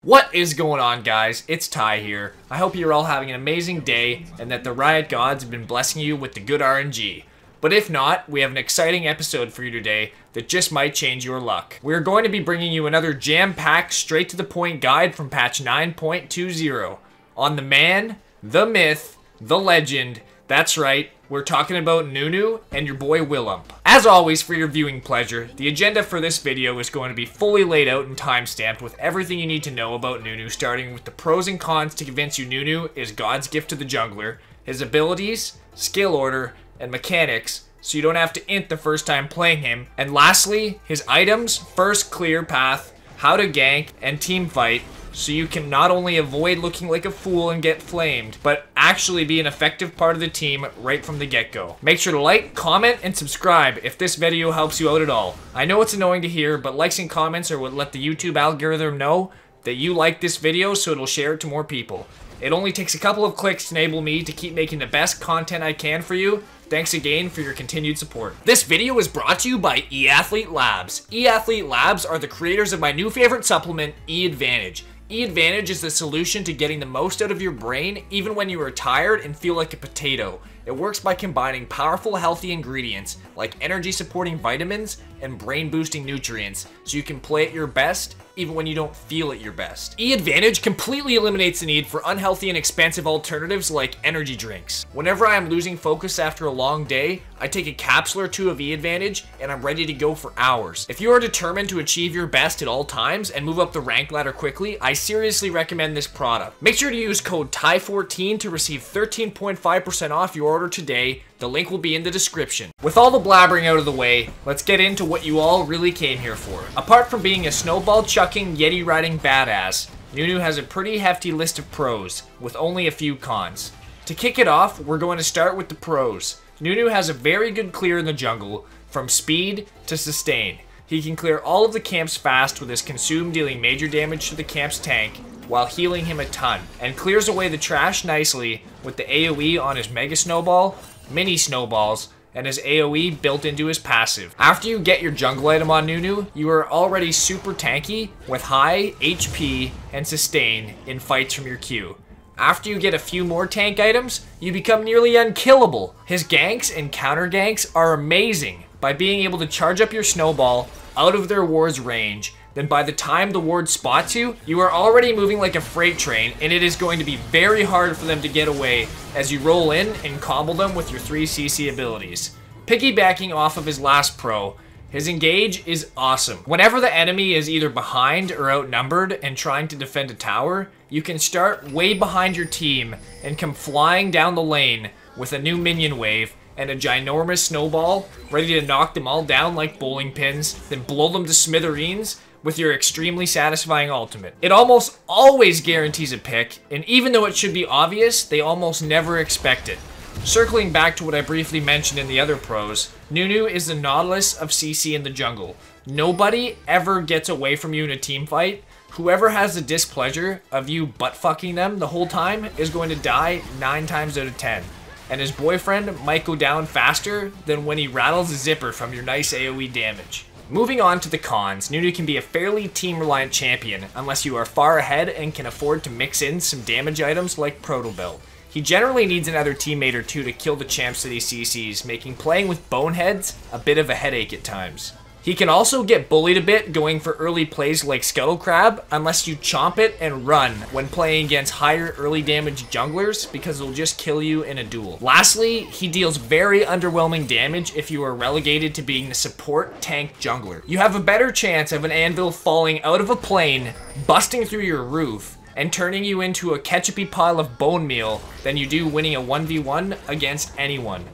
What is going on, guys? It's Ty here. I hope you're all having an amazing day and that the Riot Gods have been blessing you with the good RNG. But if not, we have an exciting episode for you today that just might change your luck. We're going to be bringing you another jam-packed, straight-to-the-point guide from patch 9.20 on the man, the myth, the legend. That's right, we're talking about Nunu and your boy Willump. As always, for your viewing pleasure, the agenda for this video is going to be fully laid out and timestamped with everything you need to know about Nunu, starting with the pros and cons to convince you Nunu is God's gift to the jungler, his abilities, skill order, and mechanics, so you don't have to int the first time playing him, and lastly, his items, first clear path, how to gank, and team fight, so you can not only avoid looking like a fool and get flamed, but actually be an effective part of the team right from the get-go. Make sure to like, comment, and subscribe if this video helps you out at all. I know it's annoying to hear, but likes and comments are what let the YouTube algorithm know that you like this video, so it'll share it to more people. It only takes a couple of clicks to enable me to keep making the best content I can for you. Thanks again for your continued support. This video is brought to you by eAthlete Labs. eAthlete Labs are the creators of my new favorite supplement, eAdvantage. eAdvantage is the solution to getting the most out of your brain even when you are tired and feel like a potato. It works by combining powerful, healthy ingredients like energy-supporting vitamins and brain-boosting nutrients so you can play at your best even when you don't feel at your best. eAdvantage completely eliminates the need for unhealthy and expensive alternatives like energy drinks. Whenever I am losing focus after a long day, I take a capsule or two of eAdvantage and I'm ready to go for hours. If you are determined to achieve your best at all times and move up the rank ladder quickly, I seriously recommend this product. Make sure to use code TY14 to receive 13.5% off your order today. The link will be in the description. With all the blabbering out of the way, let's get into what you all really came here for. Apart from being a snowball chucking, yeti riding badass, Nunu has a pretty hefty list of pros, with only a few cons. To kick it off, we're going to start with the pros. Nunu has a very good clear in the jungle, from speed to sustain. He can clear all of the camps fast with his consume dealing major damage to the camp's tank, while healing him a ton, and clears away the trash nicely with the AoE on his Mega Snowball, Mini Snowballs, and his AoE built into his passive. After you get your jungle item on Nunu, you are already super tanky with high HP and sustain in fights from your queue. After you get a few more tank items, you become nearly unkillable. His ganks and counter ganks are amazing by being able to charge up your snowball out of their ward's range. Then by the time the ward spots you, you are already moving like a freight train, and it is going to be very hard for them to get away as you roll in and combo them with your 3 CC abilities. Piggybacking off of his last pro, his engage is awesome. Whenever the enemy is either behind or outnumbered and trying to defend a tower, you can start way behind your team and come flying down the lane with a new minion wave and a ginormous snowball ready to knock them all down like bowling pins, then blow them to smithereens with your extremely satisfying ultimate. It almost always guarantees a pick, and even though it should be obvious, they almost never expect it. Circling back to what I briefly mentioned in the other pros, Nunu is the Nautilus of CC in the jungle. Nobody ever gets away from you in a team fight. Whoever has the displeasure of you butt-fucking them the whole time is going to die 9 times out of 10. And his boyfriend might go down faster than when he rattles a zipper from your nice AoE damage. Moving on to the cons, Nunu can be a fairly team-reliant champion unless you are far ahead and can afford to mix in some damage items like Protobelt. He generally needs another teammate or two to kill the champs that he CCs, making playing with boneheads a bit of a headache at times. He can also get bullied a bit going for early plays like Scuttle Crab unless you chomp it and run when playing against higher early damage junglers because it'll just kill you in a duel. Lastly, he deals very underwhelming damage if you are relegated to being the support tank jungler. You have a better chance of an anvil falling out of a plane, busting through your roof, and turning you into a ketchupy pile of bone meal than you do winning a 1v1 against anyone.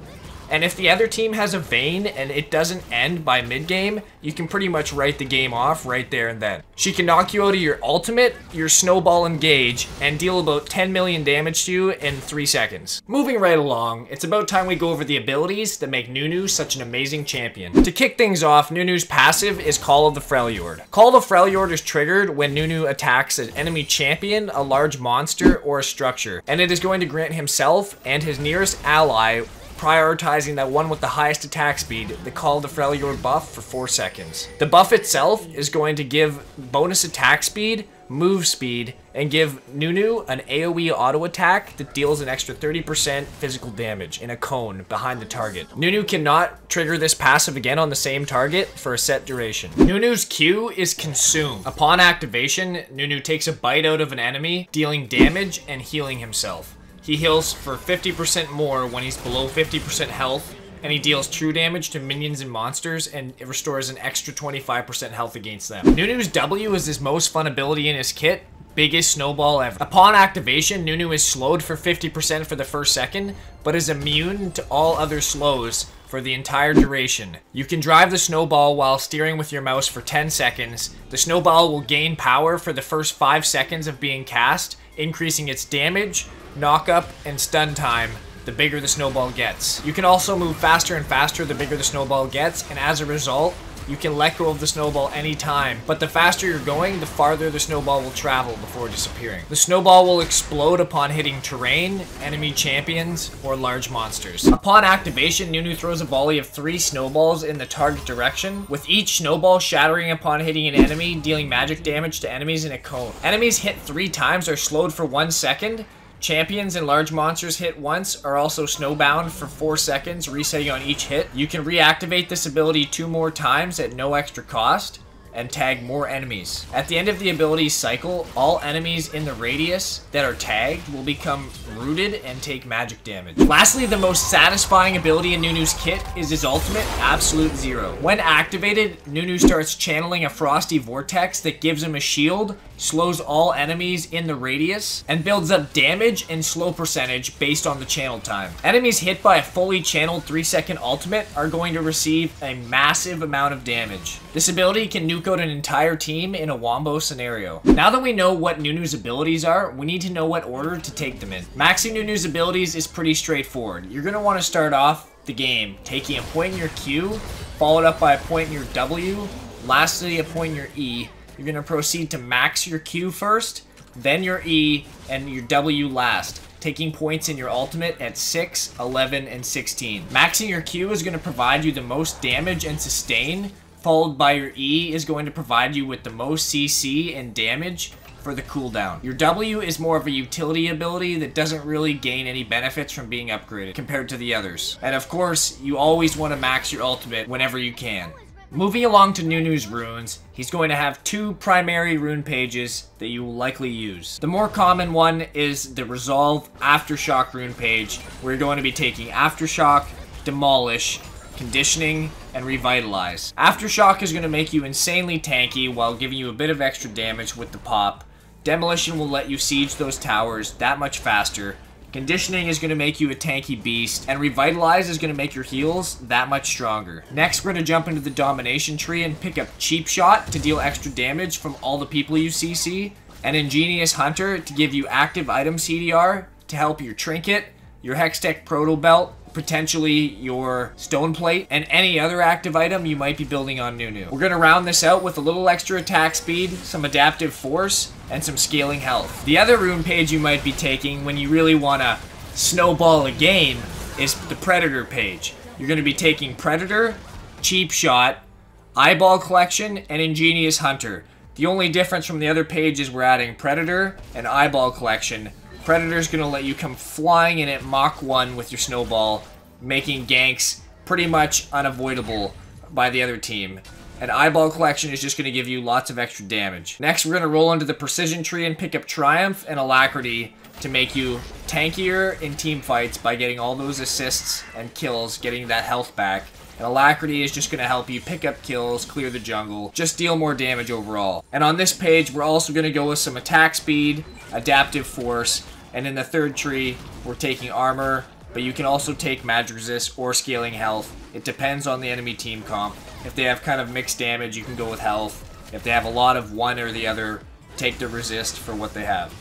And if the other team has a Vayne and it doesn't end by mid-game, you can pretty much write the game off right there and then. She can knock you out of your ultimate, your snowball engage, and deal about 10 million damage to you in 3 seconds. Moving right along, it's about time we go over the abilities that make Nunu such an amazing champion. To kick things off, Nunu's passive is Call of the Freljord. Call of the Freljord is triggered when Nunu attacks an enemy champion, a large monster, or a structure, and it is going to grant himself and his nearest ally prioritizing that one with the highest attack speed, the Call of the Freljord buff for 4 seconds. The buff itself is going to give bonus attack speed move speed, and give Nunu an AoE auto attack that deals an extra 30% physical damage in a cone behind the target. Nunu cannot trigger this passive again on the same target for a set duration. Nunu's Q is Consume. Upon activation, Nunu takes a bite out of an enemy, dealing damage and healing himself. He heals for 50% more when he's below 50% health, and he deals true damage to minions and monsters, and it restores an extra 25% health against them. Nunu's W is his most fun ability in his kit, biggest snowball ever. Upon activation, Nunu is slowed for 50% for the first second, but is immune to all other slows for the entire duration. You can drive the snowball while steering with your mouse for 10 seconds. The snowball will gain power for the first 5 seconds of being cast, increasing its damage, knock-up, and stun time the bigger the snowball gets. You can also move faster and faster the bigger the snowball gets, and as a result, you can let go of the snowball anytime, but the faster you're going, the farther the snowball will travel before disappearing. The snowball will explode upon hitting terrain, enemy champions, or large monsters. Upon activation, Nunu throws a volley of 3 snowballs in the target direction, with each snowball shattering upon hitting an enemy, dealing magic damage to enemies in a cone. Enemies hit 3 times are slowed for 1 second. Champions and large monsters hit once are also snowbound for 4 seconds, resetting on each hit. You can reactivate this ability 2 more times at no extra cost, and tag more enemies. At the end of the ability's cycle, all enemies in the radius that are tagged will become rooted and take magic damage. Lastly, the most satisfying ability in Nunu's kit is his ultimate, Absolute Zero. When activated, Nunu starts channeling a frosty vortex that gives him a shield, slows all enemies in the radius, and builds up damage and slow percentage based on the channel time. Enemies hit by a fully channeled 3-second ultimate are going to receive a massive amount of damage. This ability can nuke out an entire team in a wombo scenario. Now that we know what Nunu's abilities are, we need to know what order to take them in. Maxing Nunu's abilities is pretty straightforward. You're going to want to start off the game taking a point in your Q, followed up by a point in your W, lastly a point in your E. You're going to proceed to max your Q first, then your E, and your W last, taking points in your ultimate at 6, 11, and 16. Maxing your Q is going to provide you the most damage and sustain, followed by your E is going to provide you with the most CC and damage for the cooldown. Your W is more of a utility ability that doesn't really gain any benefits from being upgraded compared to the others. And of course, you always want to max your ultimate whenever you can. Moving along to Nunu's runes, he's going to have 2 primary rune pages that you will likely use. The more common one is the Resolve Aftershock rune page, where you're going to be taking Aftershock, Demolish, Conditioning, and Revitalize. Aftershock is going to make you insanely tanky while giving you a bit of extra damage with the pop. Demolition will let you siege those towers that much faster. Conditioning is going to make you a tanky beast, and Revitalize is going to make your heals that much stronger. Next, we're going to jump into the Domination tree and pick up Cheap Shot to deal extra damage from all the people you CC, and Ingenious Hunter to give you active item CDR to help your Trinket, your Hextech Proto Belt, potentially your Stone Plate, and any other active item you might be building on Nunu. We're going to round this out with a little extra attack speed, some adaptive force, and some scaling health. The other rune page you might be taking when you really want to snowball a game is the Predator page. You're going to be taking Predator, Cheap Shot, Eyeball Collection, and Ingenious Hunter. The only difference from the other page is we're adding Predator and Eyeball Collection. Predator's going to let you come flying in at Mach 1 with your snowball, making ganks pretty much unavoidable by the other team. And Eyeball Collection is just going to give you lots of extra damage. Next, we're going to roll into the Precision tree and pick up Triumph and Alacrity to make you tankier in team fights by getting all those assists and kills, getting that health back. And Alacrity is just going to help you pick up kills, clear the jungle, just deal more damage overall. And on this page, we're also going to go with some attack speed, adaptive force, and in the third tree, we're taking armor, but you can also take magic resist or scaling health. It depends on the enemy team comp. If they have kind of mixed damage, you can go with health. If they have a lot of one or the other, take the resist for what they have.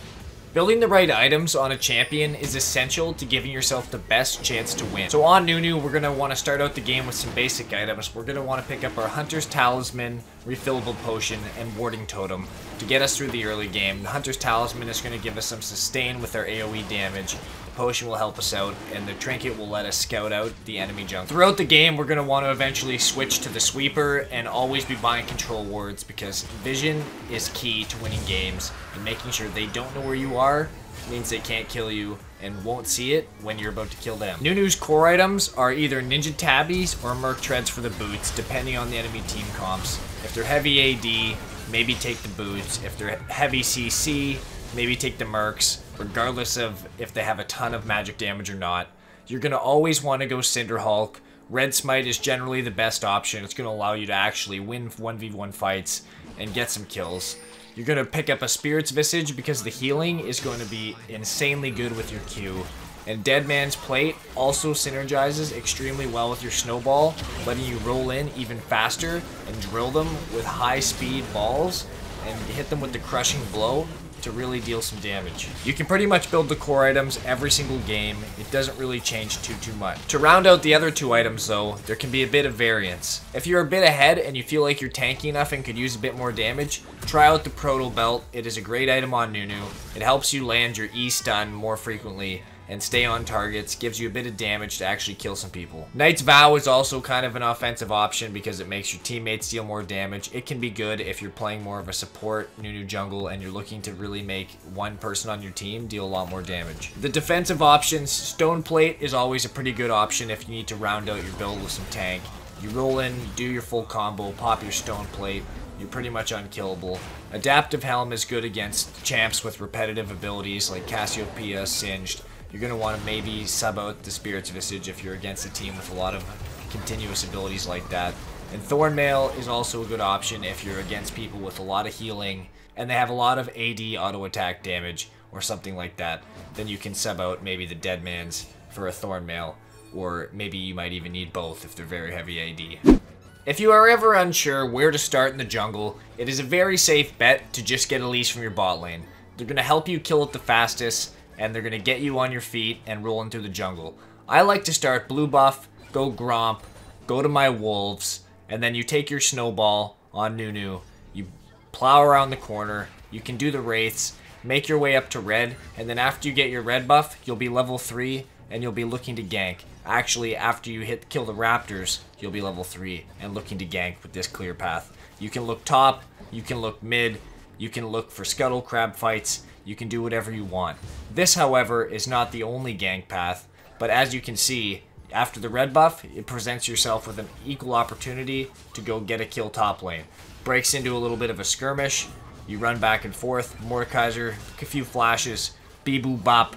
Building the right items on a champion is essential to giving yourself the best chance to win. So on Nunu, we're going to want to start out the game with some basic items. We're going to want to pick up our Hunter's Talisman, Refillable Potion, and Warding Totem. to get us through the early game. The Hunter's Talisman is going to give us some sustain with our AoE damage. The potion will help us out, and the trinket will let us scout out the enemy jungle. Throughout the game, we're going to want to eventually switch to the sweeper and always be buying control wards, because vision is key to winning games, and making sure they don't know where you are means they can't kill you and won't see it when you're about to kill them. Nunu's core items are either Ninja Tabbies or Merc Treads for the boots, depending on the enemy team comps. If they're heavy AD, maybe take the boots. If they're heavy CC, maybe take the Mercs, regardless of if they have a ton of magic damage or not. You're going to always want to go Cinder Hulk. Red Smite is generally the best option. It's going to allow you to actually win 1v1 fights and get some kills. You're going to pick up a Spirit's Visage because the healing is going to be insanely good with your Q. And Dead Man's Plate also synergizes extremely well with your Snowball, letting you roll in even faster and drill them with high-speed balls and hit them with the Crushing Blow to really deal some damage. You can pretty much build the core items every single game. It doesn't really change too much. To round out the other two items though, there can be a bit of variance. If you're a bit ahead and you feel like you're tanky enough and could use a bit more damage, try out the Proto Belt. It is a great item on Nunu. It helps you land your E-stun more frequently and stay on targets, gives you a bit of damage to actually kill some people. Knight's Vow is also kind of an offensive option because it makes your teammates deal more damage. It can be good if you're playing more of a support Nunu jungle and you're looking to really make one person on your team deal a lot more damage. The defensive options, Stone Plate is always a pretty good option if you need to round out your build with some tank. You roll in, do your full combo, pop your Stone Plate, you're pretty much unkillable. Adaptive Helm is good against champs with repetitive abilities like Cassiopeia, Singed. You're going to want to maybe sub out the Spirit's Visage if you're against a team with a lot of continuous abilities like that. And Thornmail is also a good option if you're against people with a lot of healing and they have a lot of AD auto attack damage or something like that. Then you can sub out maybe the Dead Man's for a Thornmail, or maybe you might even need both if they're very heavy AD. If you are ever unsure where to start in the jungle, it is a very safe bet to just get Elise from your bot lane. They're going to help you kill it the fastest, and they're going to get you on your feet and roll into the jungle. I like to start blue buff, go Gromp, go to my Wolves, and then you take your Snowball on Nunu. You plow around the corner, you can do the Wraiths, make your way up to red, and then after you get your red buff, you'll be level 3 and you'll be looking to gank. Actually, after you kill the Raptors, you'll be level 3 and looking to gank with this clear path. You can look top, you can look mid, you can look for Scuttle Crab fights, you can do whatever you want. This, however, is not the only gank path, but as you can see, after the red buff, it presents yourself with an equal opportunity to go get a kill top lane. Breaks into a little bit of a skirmish, you run back and forth, Mordekaiser, a few flashes, bee-boo bop,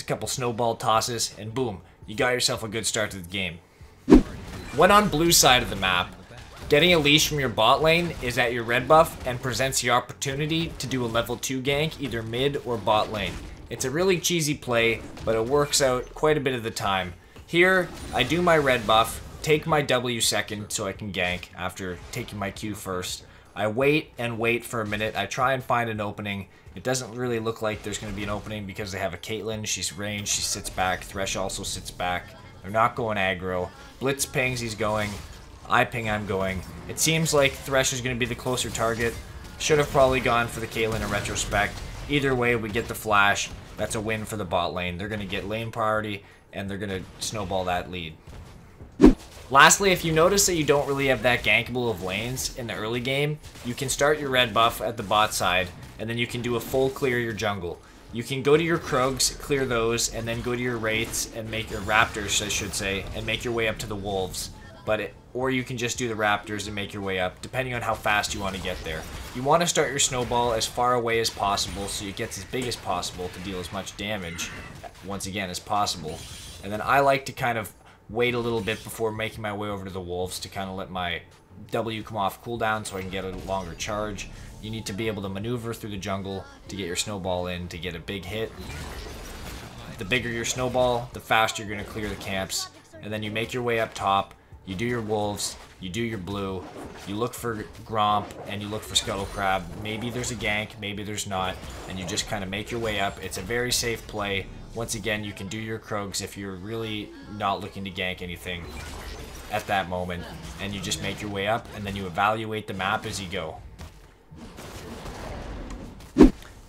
couple snowball tosses, and boom, you got yourself a good start to the game. When on blue side of the map, getting a leash from your bot lane is at your red buff and presents the opportunity to do a level 2 gank either mid or bot lane. It's a really cheesy play, but it works out quite a bit of the time. Here, I do my red buff, take my W second so I can gank after taking my Q first. I wait and wait for a minute, I try and find an opening. It doesn't really look like there's going to be an opening because they have a Caitlyn, she's ranged, she sits back, Thresh also sits back. They're not going aggro. Blitz pings, he's going. I ping, I'm going. It seems like Thresh is going to be the closer target. Should have probably gone for the Caitlyn in retrospect. Either way, we get the flash. That's a win for the bot lane. They're going to get lane priority, and they're going to snowball that lead. Lastly, if you notice that you don't really have that gankable of lanes in the early game, you can start your red buff at the bot side, and then you can do a full clear your jungle. You can go to your Krogs, clear those, and then go to your Wraiths and make your Raptors, I should say, and make your way up to the Wolves. Or you can just do the Raptors and make your way up, depending on how fast you want to get there. You want to start your snowball as far away as possible so it gets as big as possible to deal as much damage, once again, as possible. And then I like to kind of wait a little bit before making my way over to the Wolves to kind of let my W come off cooldown so I can get a longer charge. You need to be able to maneuver through the jungle to get your snowball in to get a big hit. The bigger your snowball, the faster you're going to clear the camps. And then you make your way up top. You do your Wolves, you do your blue, you look for Gromp, and you look for Scuttle Crab. Maybe there's a gank, maybe there's not, and you just kind of make your way up. It's a very safe play. Once again, you can do your Krogs if you're really not looking to gank anything at that moment, and you just make your way up, and then you evaluate the map as you go.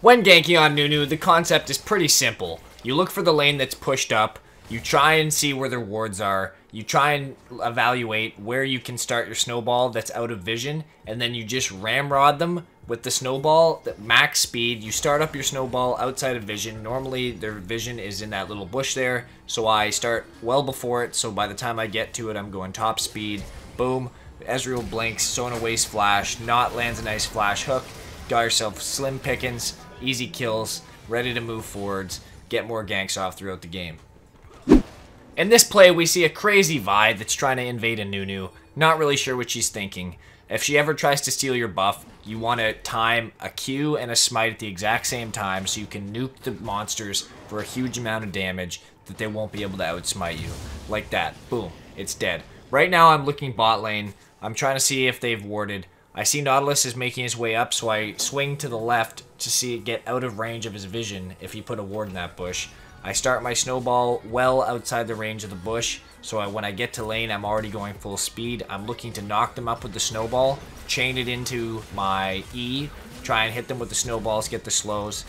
When ganking on Nunu, the concept is pretty simple. You look for the lane that's pushed up, you try and see where their wards are, you try and evaluate where you can start your snowball that's out of vision, and then you just ramrod them with the snowball at max speed. You start up your snowball outside of vision. Normally their vision is in that little bush there, so I start well before it, so by the time I get to it I'm going top speed. Boom, Ezreal blinks, Sona waste flash, Not lands a nice flash hook. Got yourself slim pickings, easy kills, ready to move forwards, get more ganks off throughout the game. In this play, we see a crazy Vi that's trying to invade a Nunu. Not really sure what she's thinking. If she ever tries to steal your buff, you want to time a Q and a smite at the exact same time so you can nuke the monsters for a huge amount of damage that they won't be able to outsmite you. Like that. Boom. It's dead. Right now, I'm looking bot lane. I'm trying to see if they've warded. I see Nautilus is making his way up, so I swing to the left to see it get out of range of his vision if he put a ward in that bush. I start my snowball well outside the range of the bush, so when I get to lane, I'm already going full speed. I'm looking to knock them up with the snowball, chain it into my E, try and hit them with the snowballs, get the slows.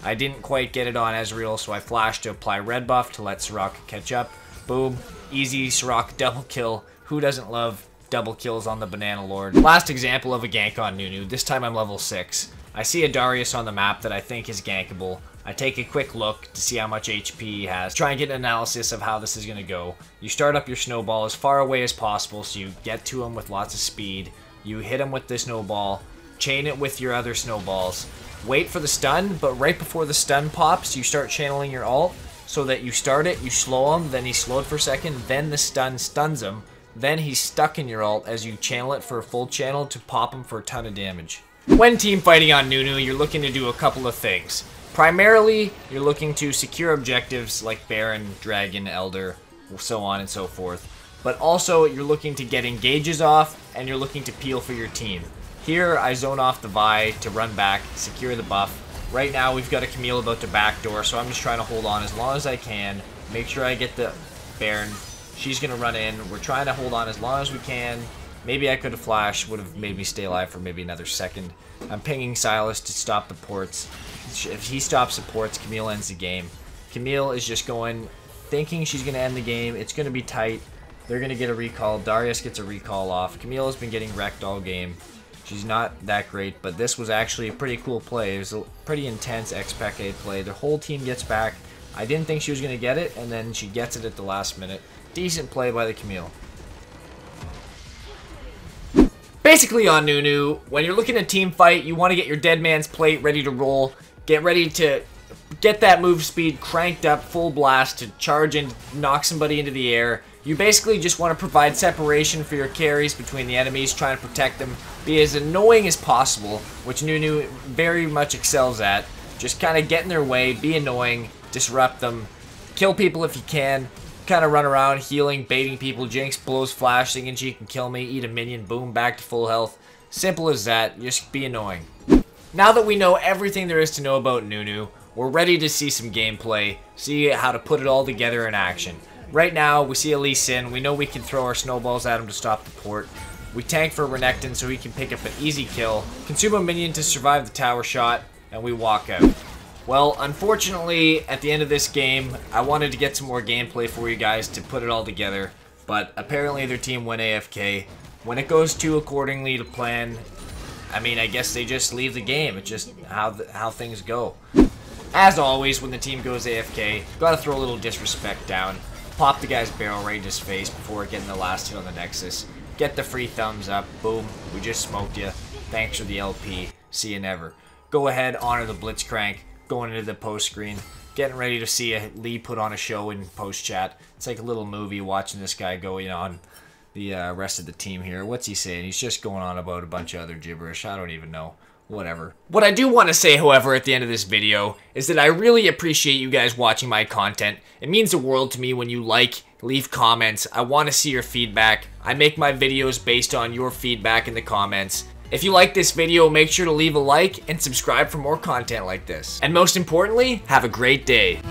I didn't quite get it on Ezreal, so I flashed to apply red buff to let Soraka catch up. Boom, easy Soraka double kill. Who doesn't love double kills on the Banana Lord? Last example of a gank on Nunu. This time I'm level 6. I see a Darius on the map that I think is gankable. I take a quick look to see how much HP he has. Try and get an analysis of how this is going to go. You start up your snowball as far away as possible so you get to him with lots of speed. You hit him with the snowball, chain it with your other snowballs. Wait for the stun, but right before the stun pops, you start channeling your ult so that you start it, you slow him, then he's slowed for a second, then the stun stuns him, then he's stuck in your ult as you channel it for a full channel to pop him for a ton of damage. When team fighting on Nunu, you're looking to do a couple of things. Primarily, you're looking to secure objectives like Baron, Dragon, Elder, so on and so forth. But also, you're looking to get engages off, and you're looking to peel for your team. Here, I zone off the Vi to run back, secure the buff. Right now, we've got a Camille about to backdoor, so I'm just trying to hold on as long as I can. Make sure I get the Baron. She's going to run in. We're trying to hold on as long as we can. Maybe I could have flashed, would have made me stay alive for maybe another second. I'm pinging Sylas to stop the ports. If he stops the ports, Camille ends the game. Camille is just going, thinking she's going to end the game. It's going to be tight. They're going to get a recall. Darius gets a recall off. Camille has been getting wrecked all game. She's not that great, but this was actually a pretty cool play. It was a pretty intense Xpeke play. The whole team gets back. I didn't think she was going to get it, and then she gets it at the last minute. Decent play by the Camille. Basically on Nunu, when you're looking at team fight, you want to get your dead man's plate ready to roll. Get ready to get that move speed cranked up, full blast, to charge and knock somebody into the air. You basically just want to provide separation for your carries between the enemies, trying to protect them, be as annoying as possible, which Nunu very much excels at. Just kind of get in their way, be annoying, disrupt them, kill people if you can, kind of run around healing, baiting people. Jinx blows flash, thinking she can kill me, eat a minion, boom, back to full health. Simple as that, just be annoying. Now that we know everything there is to know about Nunu, we're ready to see some gameplay, see how to put it all together in action. Right now, we see a Lee Sin. We know we can throw our snowballs at him to stop the port. We tank for Renekton so he can pick up an easy kill, consume a minion to survive the tower shot, and we walk out. Well, unfortunately, at the end of this game, I wanted to get some more gameplay for you guys to put it all together, but apparently their team went AFK. When it goes to accordingly to plan, I mean, I guess they just leave the game. It's just how things go. As always, when the team goes AFK, gotta throw a little disrespect down. Pop the guy's barrel right in his face before getting the last hit on the Nexus. Get the free thumbs up. Boom. We just smoked you. Thanks for the LP. See you never. Go ahead, honor the Blitzcrank. Going into the post screen. Getting ready to see a Lee put on a show in post chat. It's like a little movie watching this guy going on the rest of the team here. What's he saying? He's just going on about a bunch of other gibberish. I don't even know. Whatever. What I do want to say, however, at the end of this video, is that I really appreciate you guys watching my content. It means the world to me when you like, leave comments. I want to see your feedback. I make my videos based on your feedback in the comments. If you like this video, make sure to leave a like and subscribe for more content like this. And most importantly, have a great day.